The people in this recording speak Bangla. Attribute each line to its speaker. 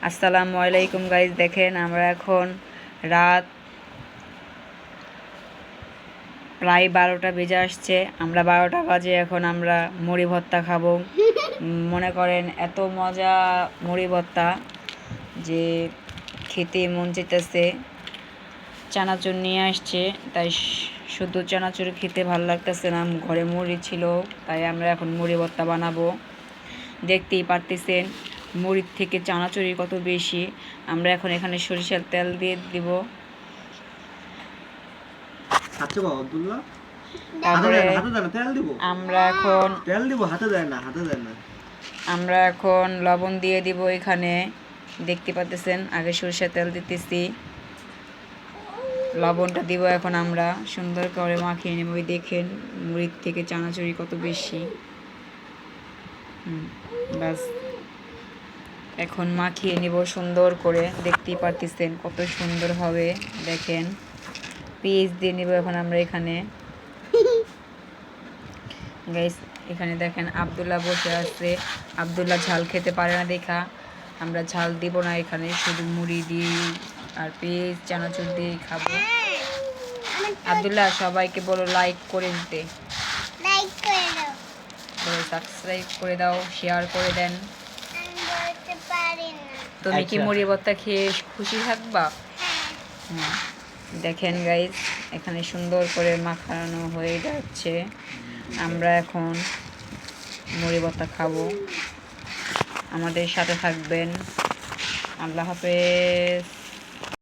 Speaker 1: আসসালামু আলাইকুম গাইজ। দেখেন আমরা এখন রাত প্রায় 12টা বেজে আসছে। আমরা 12টা বাজে এখন আমরা মুড়ি ভর্তা খাবো। মনে করেন এত মজা মুড়ি ভর্তা যে খেতে মন চাইতেছে। চানাচুর নিয়ে আসছে, তাই শুধু চানাচুর খেতে ভালো লাগতেছে না। ঘরে মুড়ি ছিল, তাই আমরা এখন মুড়ি ভর্তা বানাবো। দেখতেই পারতেছেন মুড়ির থেকে চানাচুরি কত বেশি। আমরা এখন এখানে সরিষার তেল দিয়ে দিব। তারপরে আমরা এখন লবণ দিয়ে দিব। এখানে দেখতে পাচ্ছেন আগে সরিষার তেল দিতেছি, লবণটা দিব। এখন আমরা সুন্দর করে মাখিয়ে নেব। দেখেন মুড়ির থেকে চানাচুরি কত বেশি। বাস এখন মাখিয়ে নিব সুন্দর করে। দেখতেই পারতেছেন কত সুন্দর হবে। দেখেন পেঁয়াজ দিয়ে নিব এখন আমরা এখানে। গাইস এখানে দেখেন আব্দুল্লাহ বসে আছে। আব্দুল্লাহ ঝাল খেতে পারে না দেখা আমরা ঝাল দিব না, এখানে শুধু মুড়ি দিয়ে আর পেঁয়াজ চানাচুর দিয়ে খাবো। আব্দুল্লাহ সবাইকে বলো লাইক করে দিতে, সাবস্ক্রাইব করে দাও, শেয়ার করে দেন। তুমি কি মুড়ি ভর্তা খেয়ে খুশি থাকবা? দেখেন গাইজ এখানে সুন্দর করে মাখানো হয়ে যাচ্ছে। আমরা এখন মুড়ি ভর্তা খাবো। আমাদের সাথে থাকবেন। আল্লাহ হাফেজ।